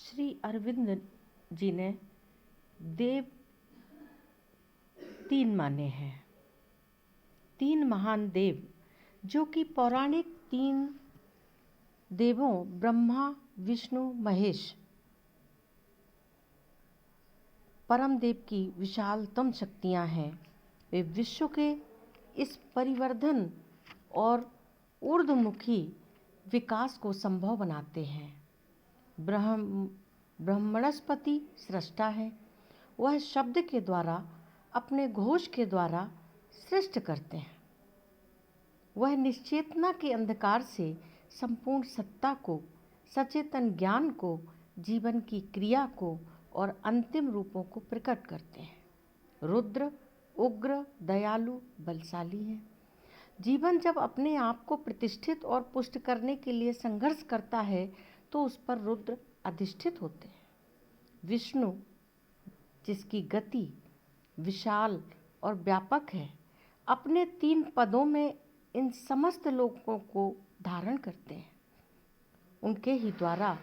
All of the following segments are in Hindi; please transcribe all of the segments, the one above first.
श्री अरविंद जी ने देव तीन माने हैं। तीन महान देव जो कि पौराणिक तीन देवों ब्रह्मा, विष्णु, महेश परम देव की विशालतम शक्तियां हैं। वे विश्व के इस परिवर्धन और ऊर्ध्वमुखी विकास को संभव बनाते हैं। ब्रह्मणस्पति सृष्टा है। वह शब्द के द्वारा, अपने घोष के द्वारा सृष्ट करते हैं। वह निश्चेतना के अंधकार से संपूर्ण सत्ता को, सचेतन ज्ञान को, जीवन की क्रिया को और अंतिम रूपों को प्रकट करते हैं। रुद्र उग्र, दयालु, बलशाली है। जीवन जब अपने आप को प्रतिष्ठित और पुष्ट करने के लिए संघर्ष करता है तो उस पर रुद्र अधिष्ठित होते हैं। विष्णु जिसकी गति विशाल और व्यापक है, अपने तीन पदों में इन समस्त लोगों को धारण करते हैं। उनके ही द्वारा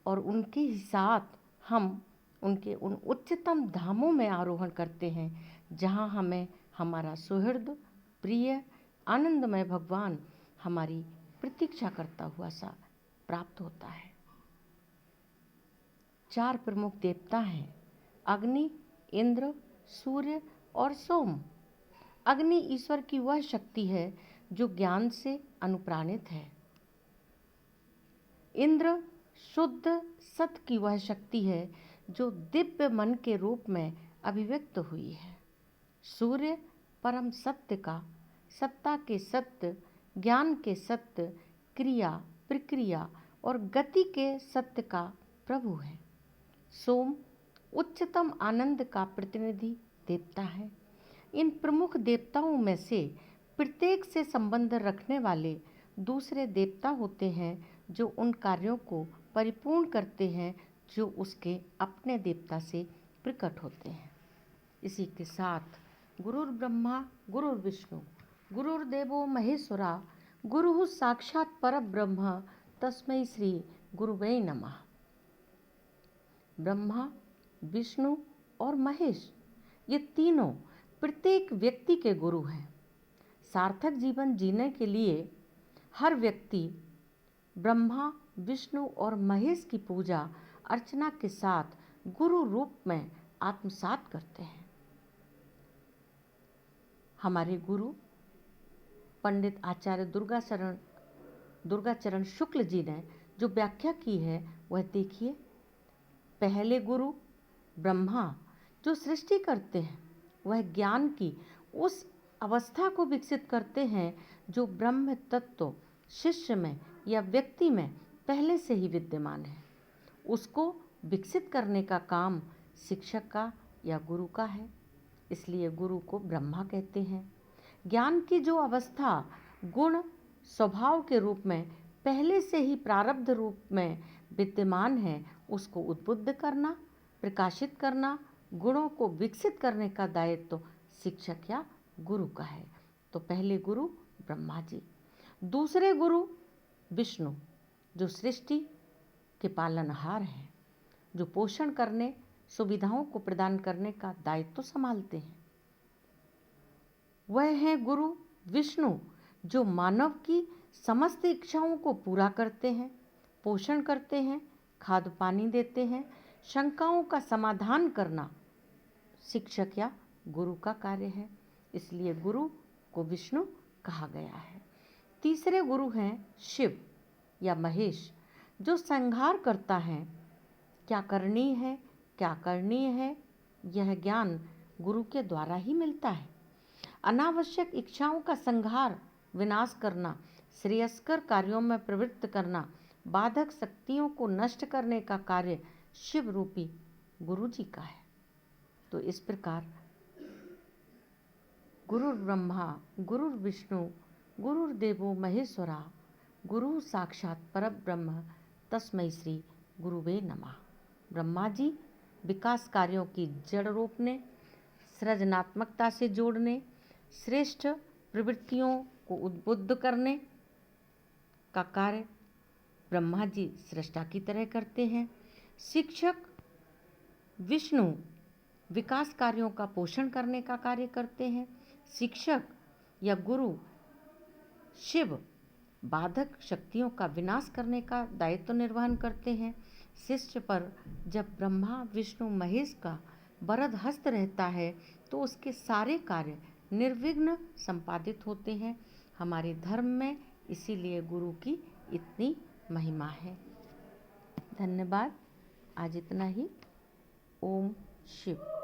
और उनके ही साथ हम उनके उन उच्चतम धामों में आरोहण करते हैं जहाँ हमें हमारा सुहृद प्रिय आनंदमय भगवान हमारी प्रतीक्षा करता हुआ सा प्राप्त होता है। चार प्रमुख देवता हैं: अग्नि, इंद्र, सूर्य और सोम। अग्नि ईश्वर की वह शक्ति है जो ज्ञान से अनुप्राणित है। इंद्र शुद्ध सत्य की वह शक्ति है जो दिव्य मन के रूप में अभिव्यक्त हुई है। सूर्य परम सत्य का, सत्ता के सत्य, ज्ञान के सत्य, क्रिया, प्रक्रिया और गति के सत्य का प्रभु है। सोम उच्चतम आनंद का प्रतिनिधि देवता है। इन प्रमुख देवताओं में से प्रत्येक से संबंध रखने वाले दूसरे देवता होते हैं जो उन कार्यों को परिपूर्ण करते हैं जो उसके अपने देवता से प्रकट होते हैं। इसी के साथ गुरुर्ब्रह्मा गुरुर्विष्णु गुरुर्देवो महेश्वरा गुरुः साक्षात् परब्रह्म तस्मै श्री गुरुवे नमः। ब्रह्मा, विष्णु और महेश ये तीनों प्रत्येक व्यक्ति के गुरु हैं। सार्थक जीवन जीने के लिए हर व्यक्ति ब्रह्मा, विष्णु और महेश की पूजा अर्चना के साथ गुरु रूप में आत्मसात करते हैं। हमारे गुरु पंडित आचार्य दुर्गाचरण शुक्ल जी ने जो व्याख्या की है वह देखिए। पहले गुरु ब्रह्मा जो सृष्टि करते हैं, वह ज्ञान की उस अवस्था को विकसित करते हैं जो ब्रह्म तत्व शिष्य में या व्यक्ति में पहले से ही विद्यमान है। उसको विकसित करने का काम शिक्षक का या गुरु का है, इसलिए गुरु को ब्रह्मा कहते हैं। ज्ञान की जो अवस्था गुण स्वभाव के रूप में पहले से ही प्रारब्ध रूप में विद्यमान है, उसको उद्बुद्ध करना, प्रकाशित करना, गुणों को विकसित करने का दायित्व तो शिक्षक या गुरु का है। तो पहले गुरु ब्रह्मा जी। दूसरे गुरु विष्णु जो सृष्टि के पालनहार हैं, जो पोषण करने, सुविधाओं को प्रदान करने का दायित्व तो संभालते हैं। वह है गुरु विष्णु जो मानव की समस्त इच्छाओं को पूरा करते हैं, पोषण करते हैं, खाद पानी देते हैं। शंकाओं का समाधान करना शिक्षक या गुरु का कार्य है, इसलिए गुरु को विष्णु कहा गया है। तीसरे गुरु हैं शिव या महेश जो संहार करता है। क्या करनी है, क्या करनी है, यह ज्ञान गुरु के द्वारा ही मिलता है। अनावश्यक इच्छाओं का संहार, विनाश करना, श्रेयस्कर कार्यों में प्रवृत्त करना, बाधक शक्तियों को नष्ट करने का कार्य शिव रूपी गुरु जी का है। तो इस प्रकार गुरुर्ब्रह्मा गुरुर्विष्णु गुरुर्देवो महेश्वरा गुरु साक्षात् परब्रह्म तस्मै श्री गुरुवे नमः। ब्रह्मा जी विकास कार्यों की जड़ रोपने, सृजनात्मकता से जोड़ने, श्रेष्ठ प्रवृत्तियों को उद्बुद्ध करने का कार्य ब्रह्मा जी सृष्टा की तरह करते हैं। शिक्षक विष्णु विकास कार्यों का पोषण करने का कार्य करते हैं। शिक्षक या गुरु शिव बाधक शक्तियों का विनाश करने का दायित्व निर्वहन करते हैं। शिष्य पर जब ब्रह्मा विष्णु महेश का वरद हस्त रहता है तो उसके सारे कार्य निर्विघ्न संपादित होते हैं। हमारे धर्म में इसीलिए गुरु की इतनी महिमा है। धन्यवाद। आज इतना ही। ओम शिव।